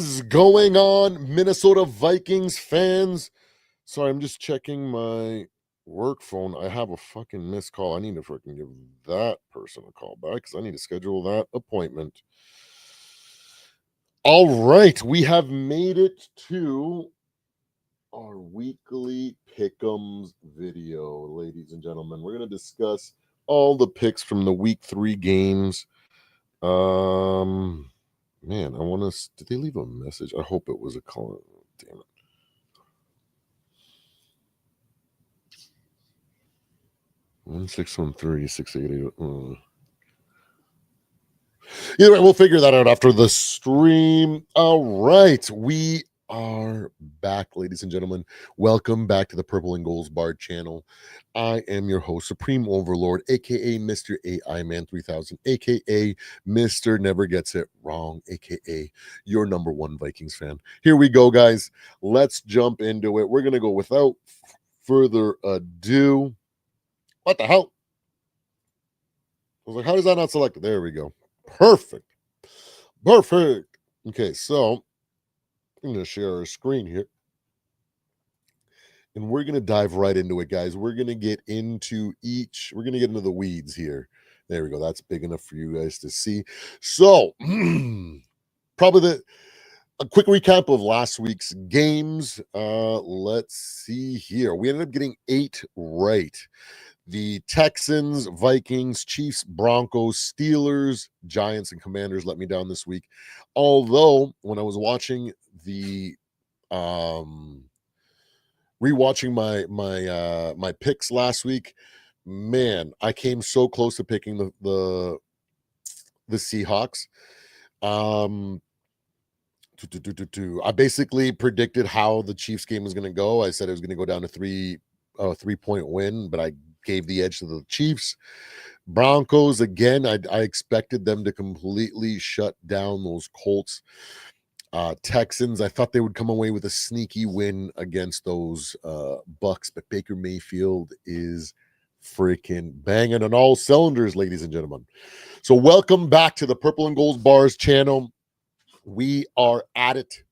is going on, Minnesota Vikings fans? Sorry, I'm just checking my work phone. I have a fucking missed call. I need to freaking give that person a call back because I need to schedule that appointment. All right, we have made it to our weekly pick'ems video, ladies and gentlemen. We're going to discuss all the picks from the week 3 games. Man, I want to. Did they leave a message? I hope it was a call. Damn it. 1613-688. Either way, we'll figure that out after the stream. All right, we are back, ladies and gentlemen. Welcome back to the Purple and Goals Bar channel. I am your host, Supreme Overlord, aka Mr. AI Man 3000, aka Mr. Never Gets It Wrong, aka your number one Vikings fan. Here we go, guys. Let's jump into it. We're gonna go without further ado. What the hell? I was like, how does that not select it? There we go. Perfect. Okay, so I'm going to share our screen here. And we're going to dive right into it, guys. We're going to get into the weeds here. There we go. That's big enough for you guys to see. So, probably a quick recap of last week's games. Let's see here. We ended up getting 8 right. The Texans, Vikings, Chiefs, Broncos, Steelers, Giants, and Commanders let me down this week. Although, when I was watching the rewatching my picks last week, man, I came so close to picking the Seahawks. I basically predicted how the Chiefs game was going to go. I said it was going to go down to 3-point win, but I gave the edge to the Chiefs. Broncos, again, I expected them to completely shut down those Colts. Texans, I thought they would come away with a sneaky win against those Bucks, but Baker Mayfield is freaking banging on all cylinders, ladies and gentlemen. So welcome back to the Purple and Gold Bars channel. We are at it.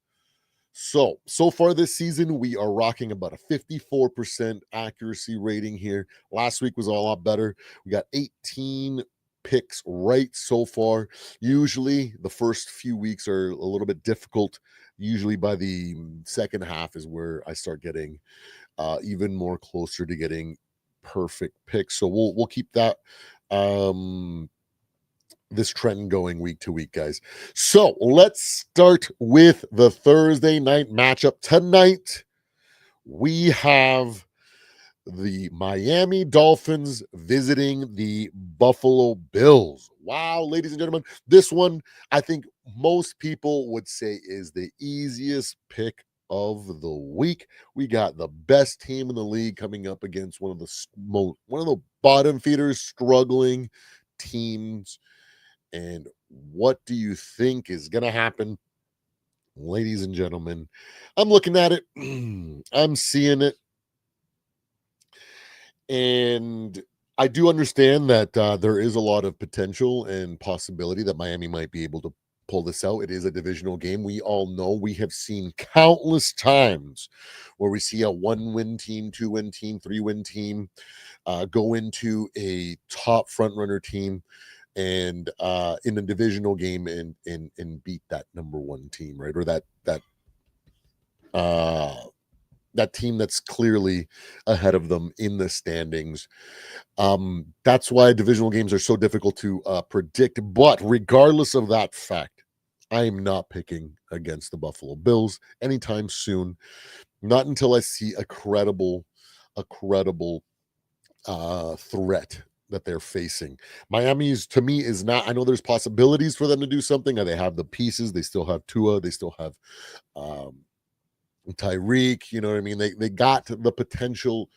So far this season, we are rocking about a 54% accuracy rating here. Last week was a lot better. We got 18 picks right so far. Usually the first few weeks are a little bit difficult. Usually by the second half is where I start getting even more closer to getting perfect picks. So we'll keep that this trend going week to week, guys. So let's start with the Thursday night matchup. Tonight, we have the Miami Dolphins visiting the Buffalo Bills. Wow, ladies and gentlemen, this one I think most people would say is the easiest pick of the week. We got the best team in the league coming up against one of the bottom feeders, struggling teams. And what do you think is going to happen, ladies and gentlemen? I'm looking at it. I'm seeing it. And I do understand that there is a lot of potential and possibility that Miami might be able to pull this out. It is a divisional game. We all know, we have seen countless times where we see a 1-win team, 2-win team, 3-win team go into a top front runner team and in a divisional game and beat that number one team, right? Or that team that's clearly ahead of them in the standings. That's why divisional games are so difficult to predict. But regardless of that fact, I am not picking against the Buffalo Bills anytime soon. Not until I see a credible threat that they're facing. Miami's, to me, is not. I know there's possibilities for them to do something. They have the pieces. They still have Tua. They still have Tyreek. You know what I mean? They got the potential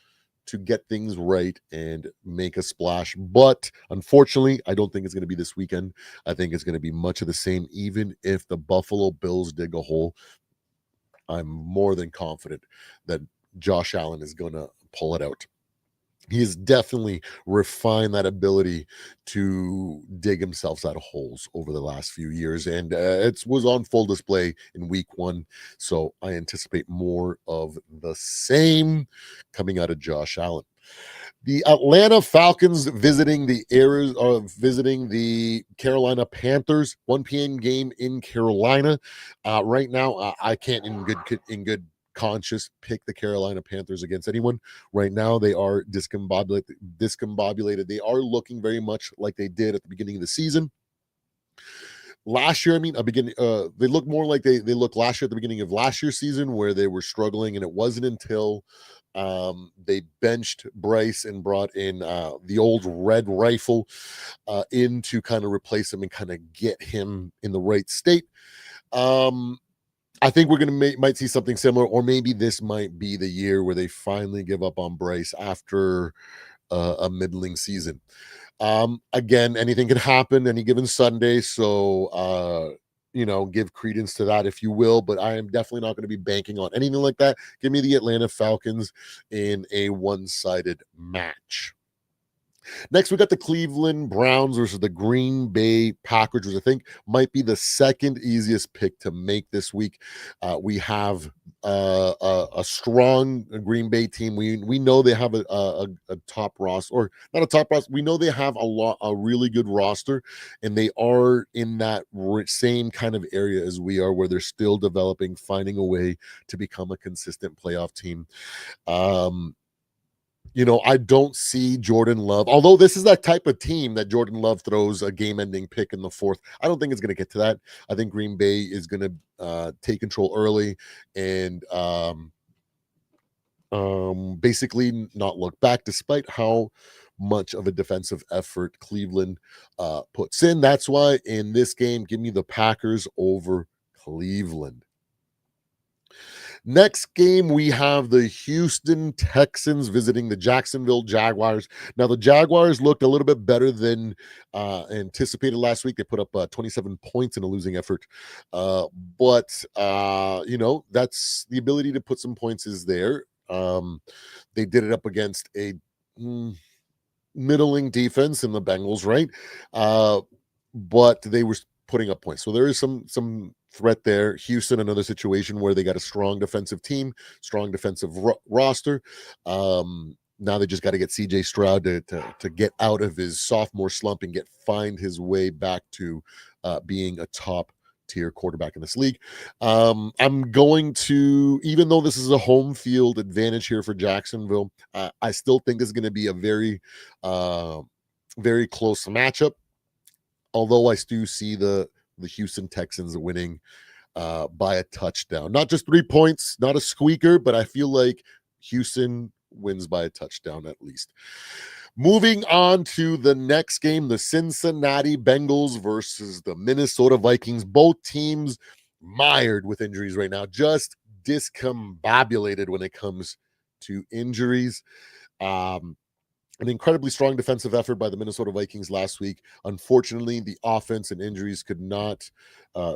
to get things right and make a splash. But unfortunately, I don't think it's going to be this weekend. I think it's going to be much of the same. Even if the Buffalo Bills dig a hole, I'm more than confident that Josh Allen is going to pull it out. He has definitely refined that ability to dig himself out of holes over the last few years, and it was on full display in week one. So I anticipate more of the same coming out of Josh Allen. The Atlanta Falcons visiting the Carolina Panthers. 1 p.m. game in Carolina. Right now, I can't in good conscious pick the Carolina Panthers against anyone. Right now, they are discombobulated. They are looking very much like they did at the beginning of the season. Last year, I mean, they look more like they looked last year at the beginning of last year's season, where they were struggling, and it wasn't until they benched Bryce and brought in the old red rifle in to kind of replace him and kind of get him in the right state. I think we're gonna might see something similar, or maybe this might be the year where they finally give up on Bryce after a middling season. Again, anything can happen any given Sunday, so give credence to that if you will, but I am definitely not going to be banking on anything like that. Give me the Atlanta Falcons in a one-sided match. Next, we got the Cleveland Browns versus the Green Bay Packers, which I think might be the second easiest pick to make this week. We have a strong Green Bay team. We know they have a top roster, or not a top roster. We know they have a really good roster, and they are in that same kind of area as we are, where they're still developing, finding a way to become a consistent playoff team. I don't see Jordan Love, although this is that type of team that Jordan Love throws a game-ending pick in the fourth. I don't think it's going to get to that. I think Green Bay is going to take control early and basically not look back, despite how much of a defensive effort Cleveland puts in. That's why in this game, give me the Packers over Cleveland. Next game, we have the Houston Texans visiting the Jacksonville Jaguars. Now, the Jaguars looked a little bit better than anticipated last week. They put up 27 points in a losing effort. But that's the ability to put some points is there. They did it up against a middling defense in the Bengals, right? But they were putting up points. So there is some threat there. Houston, another situation where they got a strong defensive team, strong defensive roster. Now they just got to get CJ Stroud to get out of his sophomore slump and find his way back to being a top tier quarterback in this league. I'm going to, even though this is a home field advantage here for Jacksonville, I still think this is going to be a very, very close matchup. Although I do see the Houston Texans winning by a touchdown. Not just 3 points, not a squeaker, but I feel like Houston wins by a touchdown at least. Moving on to the next game, the Cincinnati Bengals versus the Minnesota Vikings. Both teams mired with injuries right now, just discombobulated when it comes to injuries. An incredibly strong defensive effort by the Minnesota Vikings last week. Unfortunately, the offense and injuries could not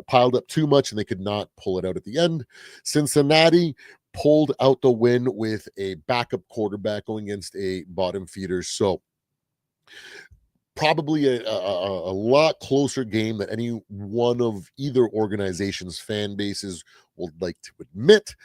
piled up too much, and they could not pull it out at the end. Cincinnati pulled out the win with a backup quarterback going against a bottom feeder. So probably a lot closer game than any one of either organization's fan bases would like to admit.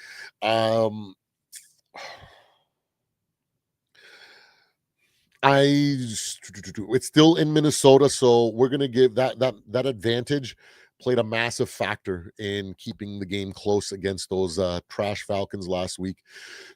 It's still in Minnesota, so we're gonna give that advantage played a massive factor in keeping the game close against those trash Falcons last week.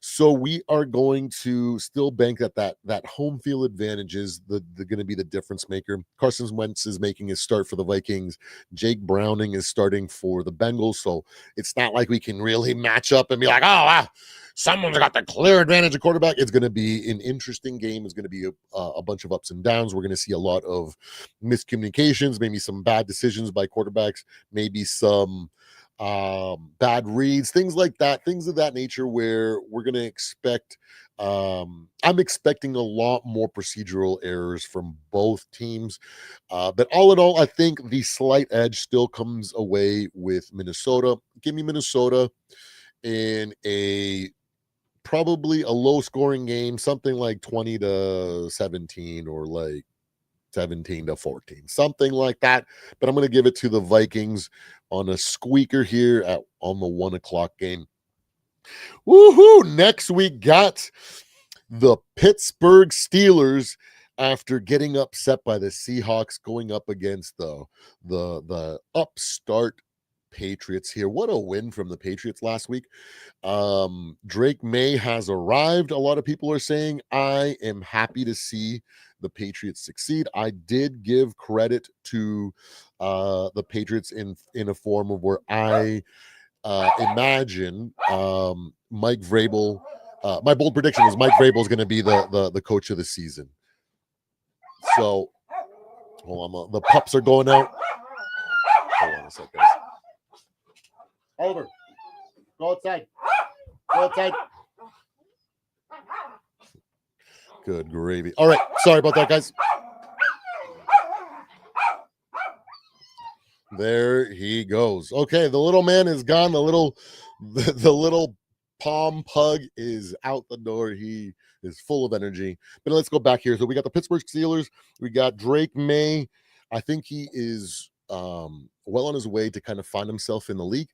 So we are going to still bank that home field advantage is going to be the difference maker. Carson Wentz is making his start for the Vikings. Jake Browning is starting for the Bengals, so it's not like we can really match up and be like, oh wow, someone's got the clear advantage of quarterback. It's going to be an interesting game. It's going to be a bunch of ups and downs. We're going to see a lot of miscommunications, maybe some bad decisions by quarterbacks, maybe some bad reads, things like that, things of that nature, where we're going to expect I'm expecting a lot more procedural errors from both teams, but all in all, I think the slight edge still comes away with Minnesota. Give me Minnesota in a probably a low scoring game, something like 20-17 or like 17-14, something like that. But I'm going to give it to the Vikings on a squeaker here on the 1 o'clock game. Woohoo! Next we got the Pittsburgh Steelers after getting upset by the Seahawks going up against the upstart Patriots here. What a win from the Patriots last week. Drake May has arrived. A lot of people are saying I am happy to see the Patriots succeed. I did give credit to the Patriots in a form of where I imagine Mike Vrabel. My bold prediction is Mike Vrabel is going to be the coach of the season. So, hold on, the pups are going out. Hold on a second, guys. Oliver, go outside. Go outside. Good gravy. All right, sorry about that, guys. There he goes. Okay, the little man is gone. The little palm pug is out the door. He is full of energy. But let's go back here. So we got the Pittsburgh Steelers. We got Drake May. I think he is well on his way to kind of find himself in the league.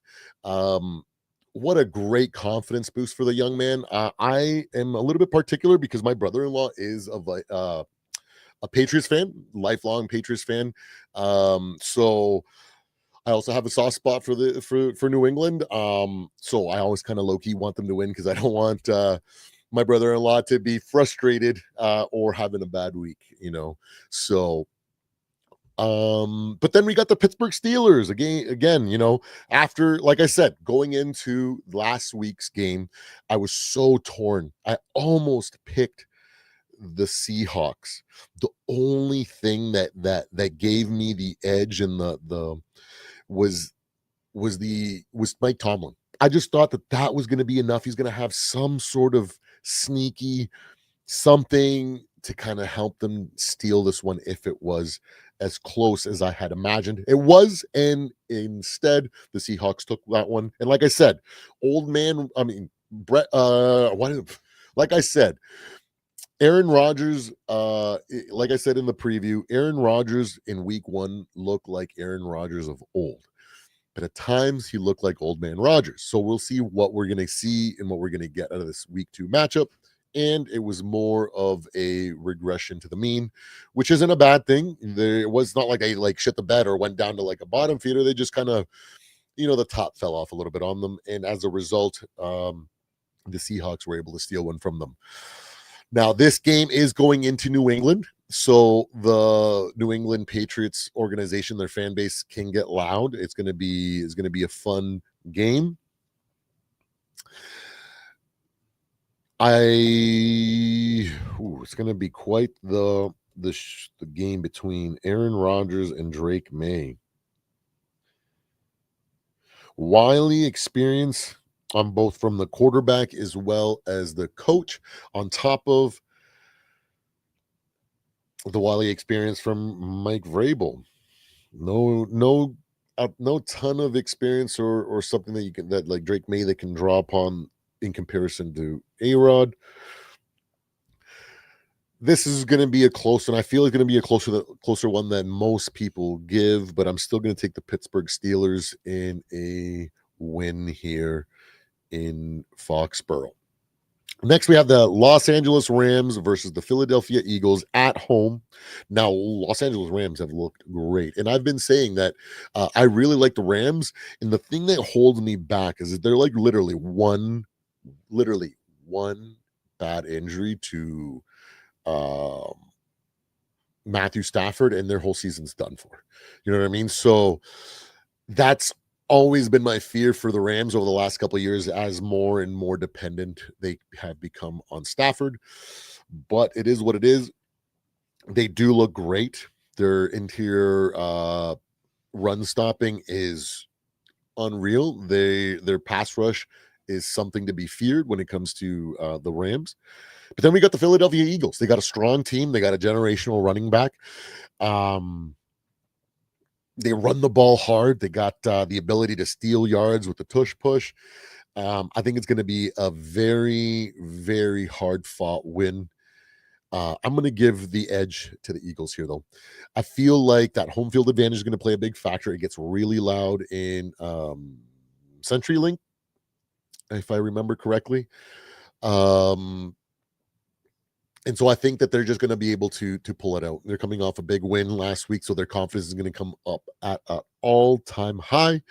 What a great confidence boost for the young man. I am a little bit particular because my brother-in-law is a Patriots fan, lifelong Patriots fan. So I also have a soft spot for New England. So I always kind of low-key want them to win because I don't want my brother-in-law to be frustrated or having a bad week, So but then we got the Pittsburgh Steelers again, after, like I said, going into last week's game, I was so torn. I almost picked the Seahawks. The only thing that gave me the edge and was Mike Tomlin. I just thought that was going to be enough. He's going to have some sort of sneaky something to kind of help them steal this one if it was as close as I had imagined. It was, and instead the Seahawks took that one. And like I said, Brett, like I said, Aaron Rodgers, like I said in the preview, Aaron Rodgers in week 1 looked like Aaron Rodgers of old. But at times he looked like old man Rodgers. So we'll see what we're going to see and what we're going to get out of this week 2 matchup. And it was more of a regression to the mean, which isn't a bad thing. It was not like they shit the bed or went down to a bottom feeder. They just kind of, the top fell off a little bit on them. And as a result, the Seahawks were able to steal one from them. Now, this game is going into New England. So the New England Patriots organization, their fan base can get loud. It's going to be a fun game. It's going to be quite the game between Aaron Rodgers and Drake May. Wily experience on both from the quarterback as well as the coach, on top of the Wily experience from Mike Vrabel. No ton of experience or something that like Drake May that can draw upon in comparison to A-Rod. This is going to be a close one. I feel it's going to be a closer one than most people give, but I'm still going to take the Pittsburgh Steelers in a win here in Foxborough. Next, we have the Los Angeles Rams versus the Philadelphia Eagles at home. Now, Los Angeles Rams have looked great, and I've been saying that I really like the Rams, and the thing that holds me back is that they're literally one bad injury to Matthew Stafford, and their whole season's done for. You know what I mean? So that's always been my fear for the Rams over the last couple of years, as more and more dependent they have become on Stafford. But it is what it is. They do look great. Their interior run stopping is unreal. Their pass rush is something to be feared when it comes to the Rams. But then we got the Philadelphia Eagles. They got a strong team. They got a generational running back. They run the ball hard. They got the ability to steal yards with the tush push. I think it's going to be a very, very hard fought win. I'm going to give the edge to the Eagles here, though. I feel like that home field advantage is going to play a big factor. It gets really loud in CenturyLink, if I remember correctly. Um, and so I think that they're just going to be able to pull it out. They're coming off a big win last week, so their confidence is going to come up at an all-time high.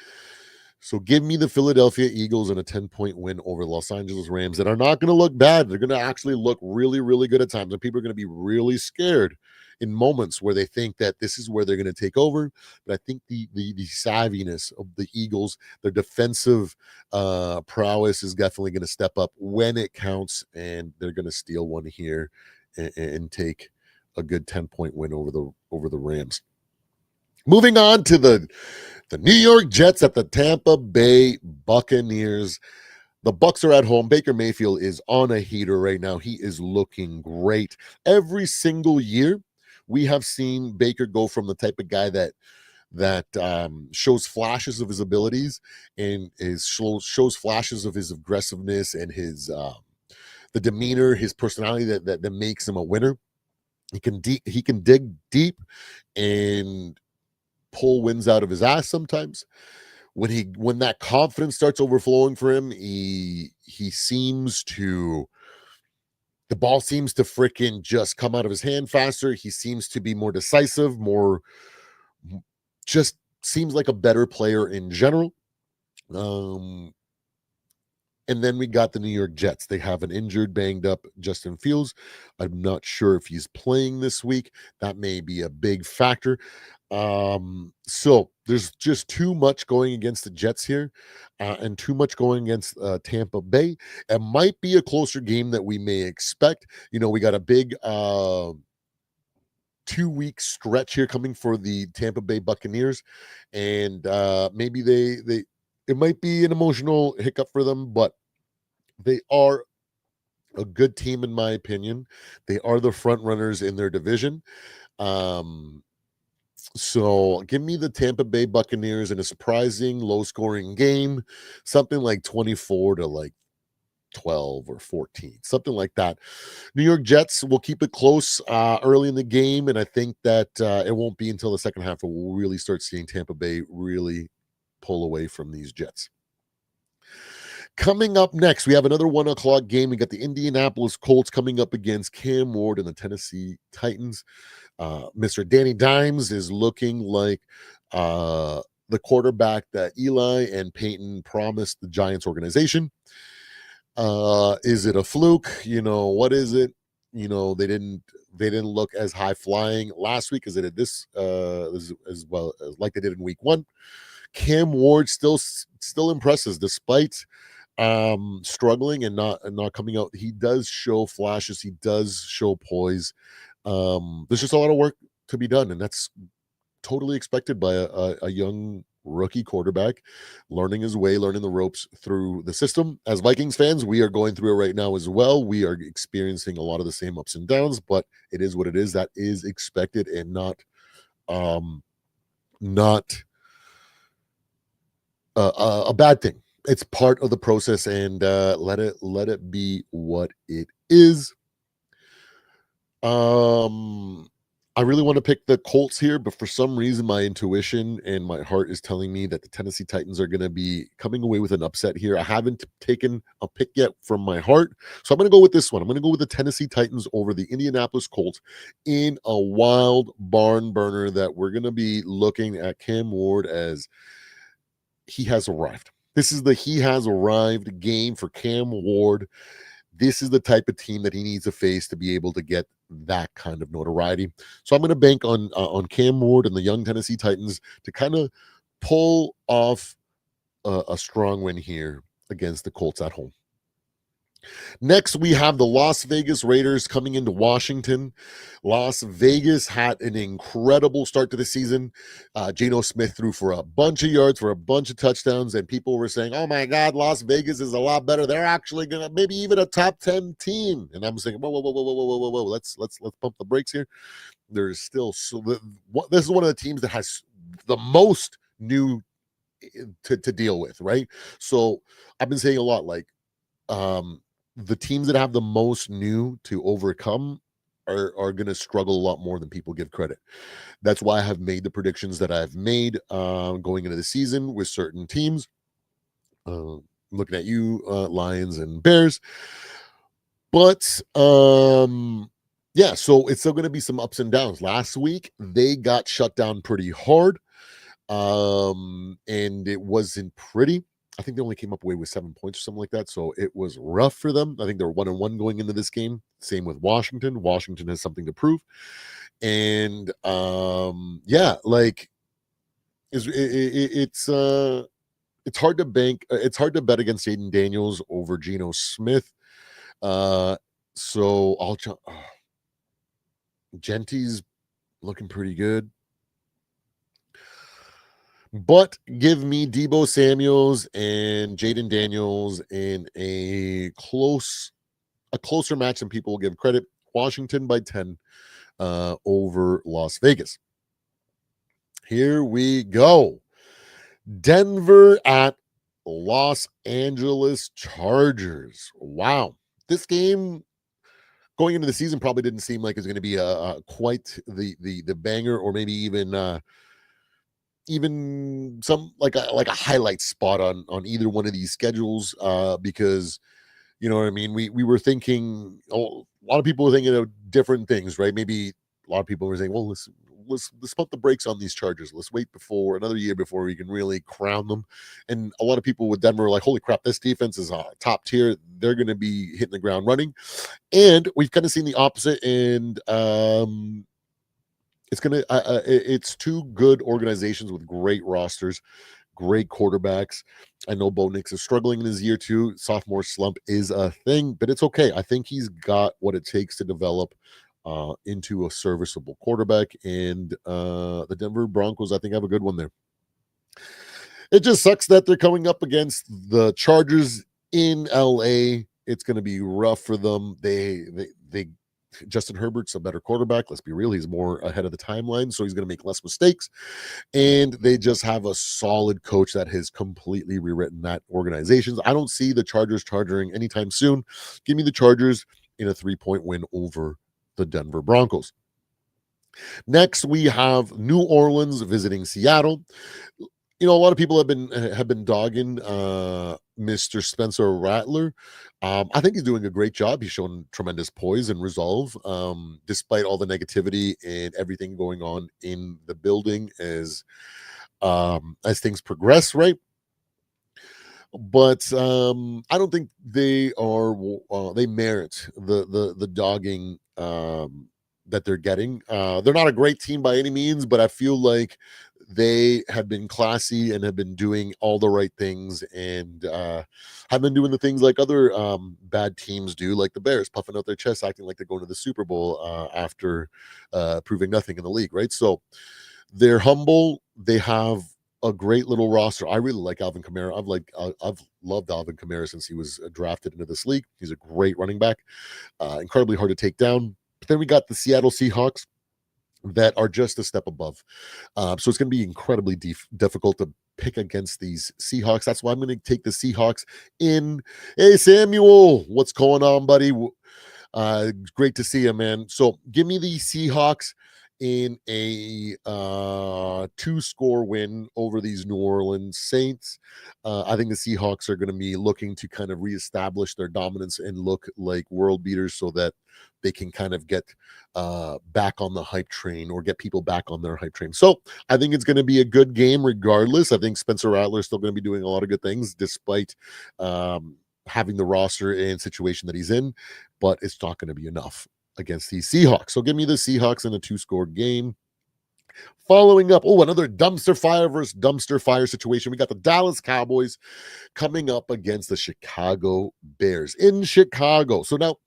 So give me the Philadelphia Eagles and a 10-point win over the Los Angeles Rams that are not going to look bad. They're going to actually look really, really good at times. And people are going to be really scared in moments where they think that this is where they're going to take over. But I think the savviness of the Eagles, their defensive prowess is definitely going to step up when it counts. And they're going to steal one here and take a good 10-point win over the Rams. Moving on to the New York Jets at the Tampa Bay Buccaneers. The Bucs are at home. Baker Mayfield is on a heater right now. He is looking great. Every single year, we have seen Baker go from the type of guy that shows flashes of his abilities and shows flashes of his aggressiveness and his the demeanor, his personality that makes him a winner. He can dig deep and pull wins out of his ass sometimes. When that confidence starts overflowing for him, he seems to the ball seems to freaking just come out of his hand faster. He seems to be more decisive, just seems like a better player in general. And then we got the New York Jets. They have an injured, banged up Justin Fields. I'm not sure if he's playing this week. That may be a big factor. So there's just too much going against the Jets here and too much going against Tampa Bay. It might be a closer game that we may expect. We got a big 2-week stretch here coming for the Tampa Bay Buccaneers. And maybe it might be an emotional hiccup for them, but they are a good team, in my opinion. They are the front runners in their division. So give me the Tampa Bay Buccaneers in a surprising low-scoring game, something like 24 to like 12 or 14, something like that. New York Jets will keep it close early in the game, and I think that it won't be until the second half that we'll really start seeing Tampa Bay really pull away from these Jets. Coming up next, we have another 1:00 game. We got the Indianapolis Colts coming up against Cam Ward and the Tennessee Titans. Mr. Danny Dimes is looking like the quarterback that Eli and Peyton promised the Giants organization. Is it a fluke? What is it? They didn't look as high flying last week as they did this as well as like they did in week 1. Cam Ward still impresses despite struggling and not coming out. He does show flashes. He does show poise. There's just a lot of work to be done, and that's totally expected by a young rookie quarterback learning his way, learning the ropes through the system. As Vikings fans, we are going through it right now as well. We are experiencing a lot of the same ups and downs, but it is what it is. That is expected and not a bad thing. It's part of the process, and let it be what it is. I really want to pick the Colts here, but for some reason, my intuition and my heart is telling me that the Tennessee Titans are going to be coming away with an upset here. I haven't taken a pick yet from my heart, so I'm going to go with this one. I'm going to go with the Tennessee Titans over the Indianapolis Colts in a wild barn burner that we're going to be looking at Cam Ward as he has arrived. This is the he has arrived game for Cam Ward. This is the type of team that he needs to face to be able to get that kind of notoriety. So I'm going to bank on Cam Ward and the young Tennessee Titans to kind of pull off a strong win here against the Colts at home. Next, we have the Las Vegas Raiders coming into Washington. Las Vegas had an incredible start to the season. Geno Smith threw for a bunch of yards, for a bunch of touchdowns, and people were saying, oh my God, Las Vegas is a lot better. They're actually going to maybe even a top 10 team. And I'm saying, whoa. Let's pump the brakes here. There's still, this is one of the teams that has the most new to deal with, right? So I've been saying a lot like the teams that have the most new to overcome are going to struggle a lot more than people give credit. That's why I have made the predictions that I've made going into the season with certain teams. Looking at you, Lions and Bears. But yeah, so it's still going to be some ups and downs. Last week they got shut down pretty hard, and it wasn't pretty. I think they only came up away with 7 points or something like that. So it was rough for them. I think they're 1-1 going into this game. Same with Washington. Washington has something to prove. And yeah, like it's hard to bank. It's hard to bet against Aiden Daniels over Geno Smith. So I'll Genty's looking pretty good. But give me Debo Samuels and Jaden Daniels in a closer match than people will give credit. Washington by 10 over Las Vegas. Here we go. Denver at Los Angeles Chargers. Wow. This game going into the season probably didn't seem like it's going to be quite the banger, or maybe even some like a highlight spot on either one of these schedules, because you know what I mean. We were thinking, a lot of people were thinking of different things, right? Maybe a lot of people were saying, well, let's pump the brakes on these Chargers. Let's wait before another year before we can really crown them. And a lot of people with Denver were like, holy crap, this defense is top tier. They're going to be hitting the ground running. And we've kind of seen the opposite. And it's two good organizations with great rosters, great quarterbacks. I know Bo Nix is struggling in his year two. Sophomore slump is a thing, but it's okay. I think he's got what it takes to develop into a serviceable quarterback. And the Denver Broncos, I think, have a good one there. It just sucks that they're coming up against the Chargers in LA. It's going to be rough for them. They Justin Herbert's a better quarterback. Let's be real. He's more ahead of the timeline, so he's going to make less mistakes. And they just have a solid coach that has completely rewritten that organization. I don't see the Chargers charging anytime soon. Give me the Chargers in a 3-point win over the Denver Broncos. Next, we have New Orleans visiting Seattle. You know, a lot of people have been dogging Mr. Spencer Rattler. I think he's doing a great job. He's shown tremendous poise and resolve, despite all the negativity and everything going on in the building as things progress, right? But I don't think they merit the dogging that they're getting. They're not a great team by any means, but I feel like they have been classy and have been doing all the right things, and have been doing the things like other bad teams do, like the Bears, puffing out their chests, acting like they're going to the Super Bowl after proving nothing in the league, right? So they're humble. They have a great little roster. I really like Alvin Kamara. I've loved Alvin Kamara since he was drafted into this league. He's a great running back, incredibly hard to take down. But then we got the Seattle Seahawks that are just a step above. So it's going to be incredibly difficult to pick against these Seahawks. That's why I'm going to take the Seahawks in. Hey, Samuel, what's going on, buddy? Great to see you, man. So give me the Seahawks in a 2-score win over these New Orleans Saints. I think the Seahawks are going to be looking to kind of reestablish their dominance and look like world beaters so that they can kind of get back on the hype train, or get people back on their hype train. So I think it's going to be a good game regardless. I think Spencer Rattler is still going to be doing a lot of good things despite having the roster and situation that he's in, but it's not going to be enough against these Seahawks. So give me the Seahawks in a 2-score game. Following up, another dumpster fire versus dumpster fire situation. We got the Dallas Cowboys coming up against the Chicago Bears in Chicago. So now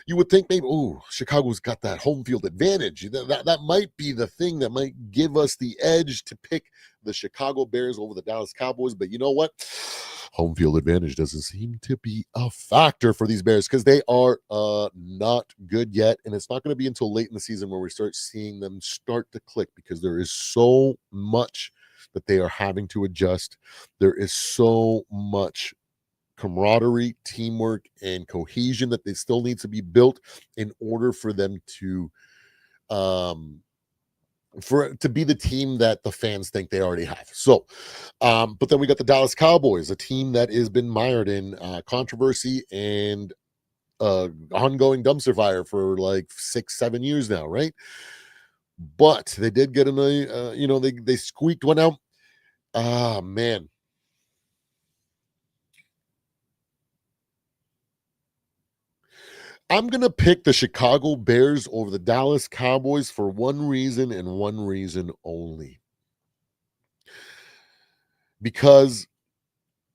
you would think maybe, Chicago's got that home field advantage. That might be the thing that might give us the edge to pick the Chicago Bears over the Dallas Cowboys. But you know what? Home field advantage doesn't seem to be a factor for these Bears because they are not good yet. And it's not going to be until late in the season where we start seeing them start to click, because there is so much that they are having to adjust. There is so much camaraderie, teamwork, and cohesion that they still need to be built in order for them to um be the team that the fans think they already have. So, but then we got the Dallas Cowboys, a team that has been mired in controversy and ongoing dumpster fire for like 6-7 years now, right? But they did get they squeaked one out. Ah, man. I'm going to pick the Chicago Bears over the Dallas Cowboys for one reason and one reason only. Because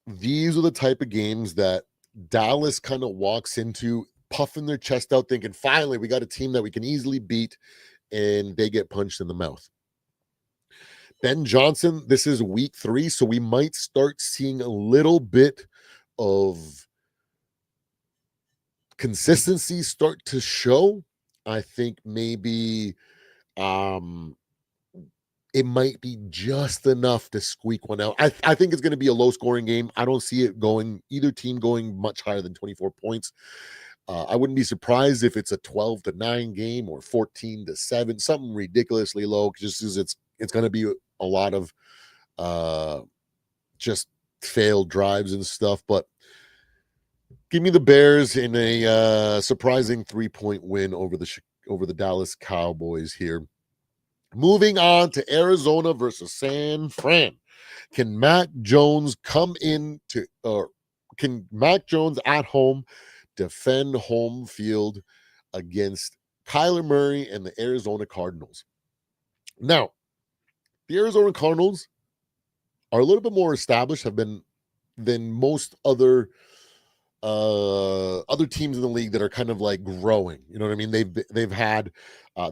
these are the type of games that Dallas kind of walks into puffing their chest out, thinking, finally, we got a team that we can easily beat, and they get punched in the mouth. Ben Johnson, this is week 3, so we might start seeing a little bit of consistency start to show. I think maybe it might be just enough to squeak one out. I think it's going to be a low scoring game. I don't see it going, either team going much higher than 24 points. I wouldn't be surprised if it's a 12-9 game or 14-7, something ridiculously low, just as it's going to be a lot of just failed drives and stuff. But give me the Bears in a surprising 3-point win over the Dallas Cowboys here. Moving on to Arizona versus San Fran. Can Mac Jones can Mac Jones at home defend home field against Kyler Murray and the Arizona Cardinals? Now, the Arizona Cardinals are a little bit more established, have been than most other teams in the league that are kind of like growing. You know what I mean? They've had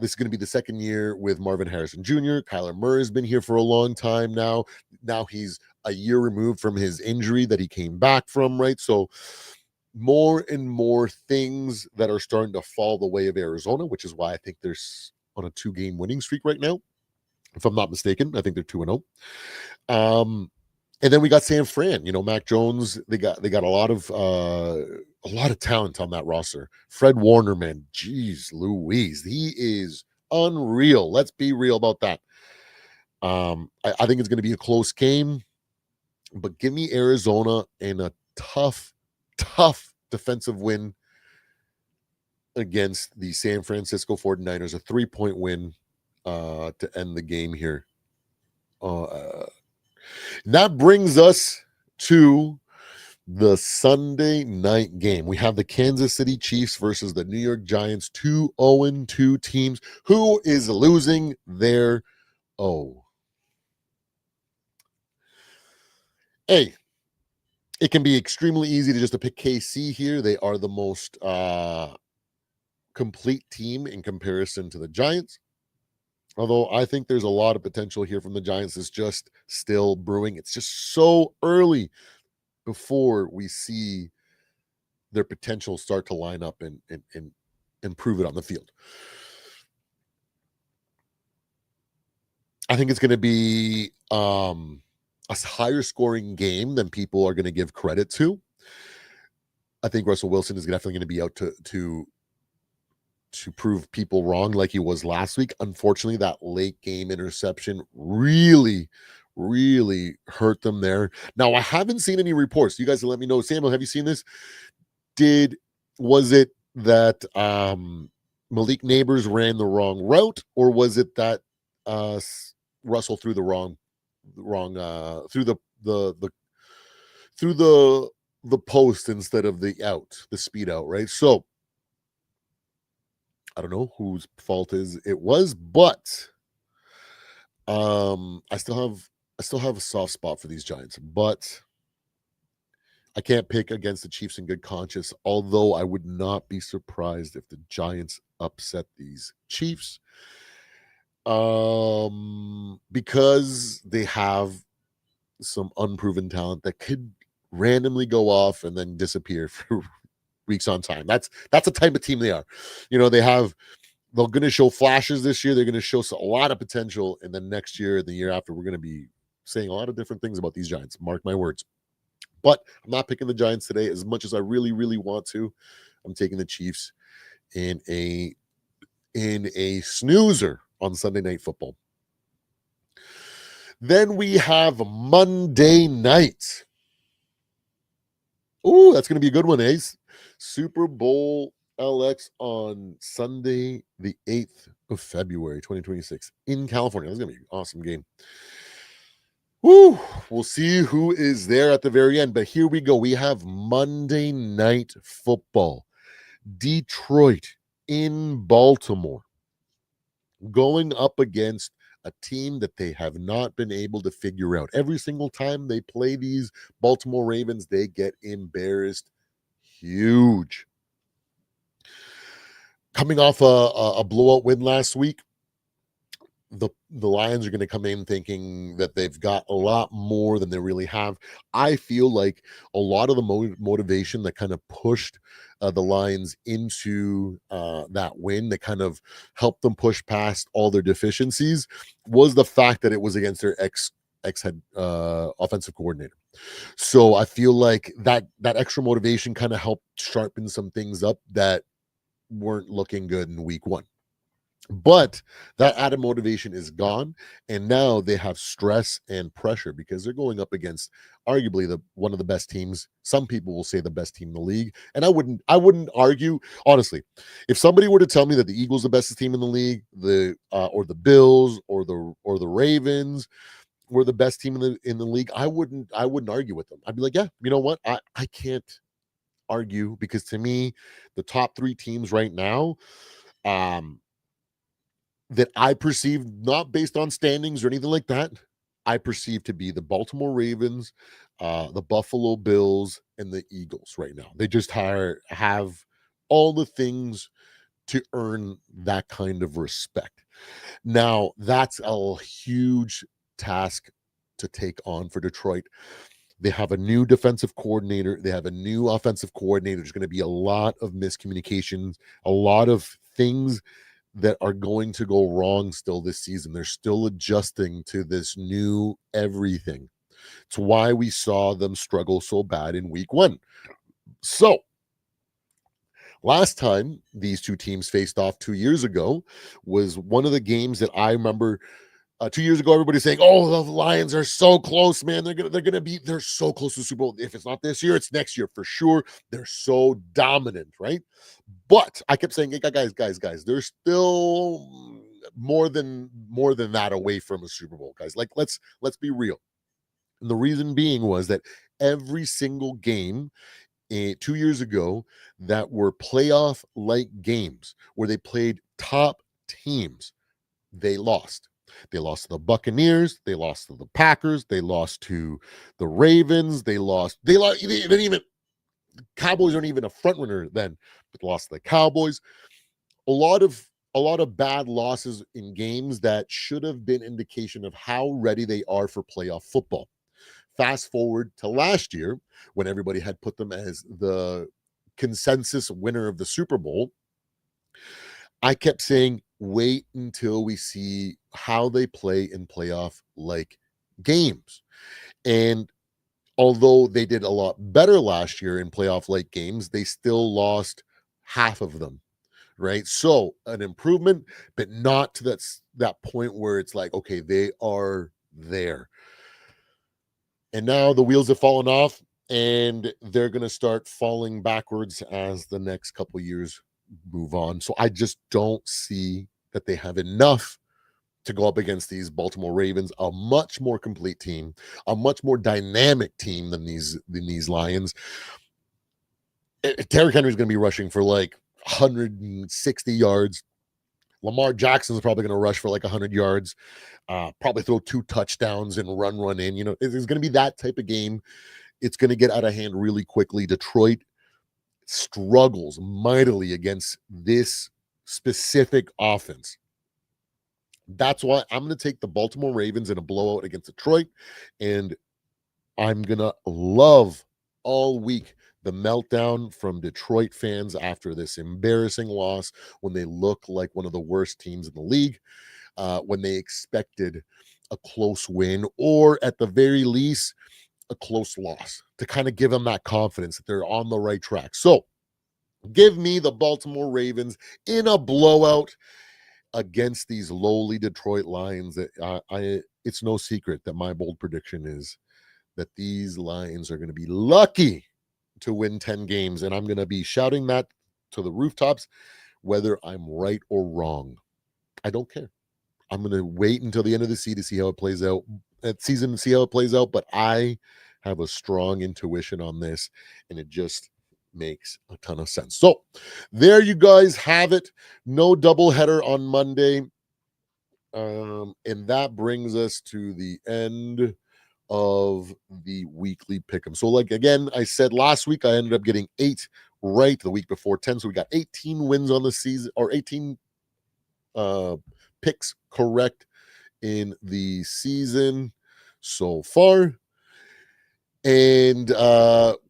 this is going to be the second year with Marvin Harrison Jr. Kyler Murray has been here for a long time now. Now he's a year removed from his injury that he came back from, right? So more and more things that are starting to fall the way of Arizona, which is why I think they're on a 2-game winning streak right now. If I'm not mistaken, I think they're 2-0. And then we got San Fran. You know, Mac Jones. They got a lot of talent on that roster. Fred Warner, man, geez, Louise, he is unreal. Let's be real about that. I think it's going to be a close game, but give me Arizona in a tough defensive win against the San Francisco 49ers, a 3-point win to end the game here. That brings us to the Sunday night game. We have the Kansas City Chiefs versus the New York Giants, 2-2 teams. Who is losing their Hey, it can be extremely easy to pick KC here. They are the most complete team in comparison to the Giants. Although I think there's a lot of potential here from the Giants. It's just still brewing. It's just so early before we see their potential start to line up and prove it on the field. I think it's going to be a higher scoring game than people are going to give credit to. I think Russell Wilson is definitely going to be out to prove people wrong like he was last week. Unfortunately, that late game interception really hurt them there. Now, I haven't seen any reports. You guys can let me know. Samuel, have you seen this? Was it that Malik Neighbors ran the wrong route, or was it that Russell threw the wrong through the post instead of the speed out, right? So I don't know whose fault it was, but I still have a soft spot for these Giants, but I can't pick against the Chiefs in good conscience, although I would not be surprised if the Giants upset these Chiefs. Because they have some unproven talent that could randomly go off and then disappear for weeks on time. That's the type of team they are. You know, they're going to show flashes this year. They're going to show a lot of potential, and then next year, the year after, we're going to be saying a lot of different things about these Giants. Mark my words. But I'm not picking the Giants today as much as I really, really want to. I'm taking the Chiefs in a snoozer on Sunday Night Football. Then we have Monday night. Ooh, that's going to be a good one, Ace. Super Bowl LX on Sunday, the 8th of February, 2026 in California. That's going to be an awesome game. Woo, we'll see who is there at the very end. But here we go. We have Monday Night Football. Detroit in Baltimore going up against a team that they have not been able to figure out. Every single time they play these Baltimore Ravens, they get embarrassed huge. Coming off a blowout win last week, the Lions are going to come in thinking that they've got a lot more than they really have. I feel like a lot of the motivation that kind of pushed the Lions into that win, that kind of helped them push past all their deficiencies, was the fact that it was against their ex-head offensive coordinator. So I feel like that extra motivation kind of helped sharpen some things up that weren't looking good in week one. But that added motivation is gone, and now they have stress and pressure because they're going up against arguably one of the best teams. Some people will say the best team in the league, and I wouldn't argue, honestly. If somebody were to tell me that the Eagles are the best team in the league, or the Bills or the Ravens were the best team in the league, I wouldn't argue with them. I'd be like, yeah, you know what, I can't argue, because to me, the top three teams right now, that I perceive, not based on standings or anything like that, I perceive to be the Baltimore Ravens, the Buffalo Bills, and the Eagles right now. They just have all the things to earn that kind of respect. Now, that's a huge task to take on for Detroit. They have a new defensive coordinator. They have a new offensive coordinator. There's going to be a lot of miscommunications, a lot of things that are going to go wrong still this season. They're still adjusting to this new everything. It's why we saw them struggle so bad in week one. So, last time these two teams faced off 2 years ago was one of the games that I remember. 2 years ago, everybody's saying, "Oh, the Lions are so close, man. They're so close to the Super Bowl. If it's not this year, it's next year for sure. They're so dominant, right?" But I kept saying, "Hey, guys, there's still more than that away from a Super Bowl, guys. Like, let's be real." And the reason being was that every single game 2 years ago that were playoff like games where they played top teams, they lost. They lost to the Buccaneers. They lost to the Packers. They lost to the Ravens. They didn't even, Cowboys aren't even a front runner then, but lost to the Cowboys. A lot of bad losses in games that should have been indication of how ready they are for playoff football. Fast forward to last year, when everybody had put them as the consensus winner of the Super Bowl, I kept saying, wait until we see how they play in playoff like games. And although they did a lot better last year in playoff like games, they still lost half of them, right? So an improvement, but not to that point where it's like, okay, they are there. And now the wheels have fallen off, and they're going to start falling backwards as the next couple years move on. So I just don't see that they have enough to go up against these Baltimore Ravens, a much more complete team, a much more dynamic team than these Lions. Derrick Henry is going to be rushing for like 160 yards. Lamar Jackson is probably going to rush for like 100 yards, probably throw 2 touchdowns and run in. You know, it's going to be that type of game. It's going to get out of hand really quickly. Detroit struggles mightily against this specific offense. That's why I'm going to take the Baltimore Ravens in a blowout against Detroit, and I'm going to love all week the meltdown from Detroit fans after this embarrassing loss, when they look like one of the worst teams in the league, when they expected a close win, or at the very least, a close loss to kind of give them that confidence that they're on the right track. So give me the Baltimore Ravens in a blowout against these lowly Detroit Lions. That it's no secret that my bold prediction is that these Lions are going to be lucky to win 10 games, and I'm going to be shouting that to the rooftops, whether I'm right or wrong. I don't care. I'm going to wait until the end of the season to see how it plays out. Season to see how it plays out, but I have a strong intuition on this, and it just makes a ton of sense. So there you guys have it. No doubleheader on Monday. And that brings us to the end of the weekly pick'em. So, like again, I said last week, I ended up getting 8 right, the week before 10. So we got 18 wins on the season, or 18 picks correct in the season so far. And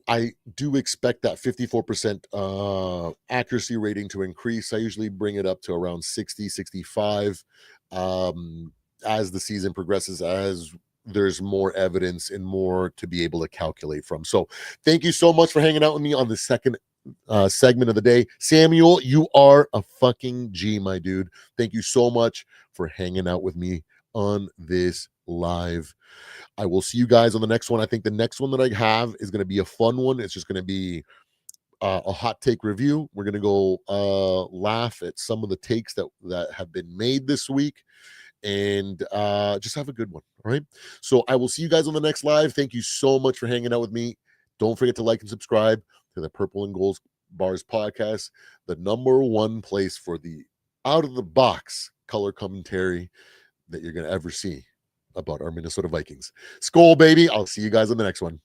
I do expect that 54% accuracy rating to increase. I usually bring it up to around 60, 65 as the season progresses, as there's more evidence and more to be able to calculate from. So thank you so much for hanging out with me on the second segment of the day. Samuel, you are a fucking G, my dude. Thank you so much for hanging out with me on this live. I will see you guys on the next one. I think the next one that I have is going to be a fun one. It's just going to be a hot take review. We're going to go laugh at some of the takes that have been made this week, and just have a good one. All right. So I will see you guys on the next live. Thank you so much for hanging out with me. Don't forget to like and subscribe to the Purple and Gold Bars podcast, the #1 place for the out of the box color commentary that you're going to ever see about our Minnesota Vikings. Skol, baby. I'll see you guys on the next one.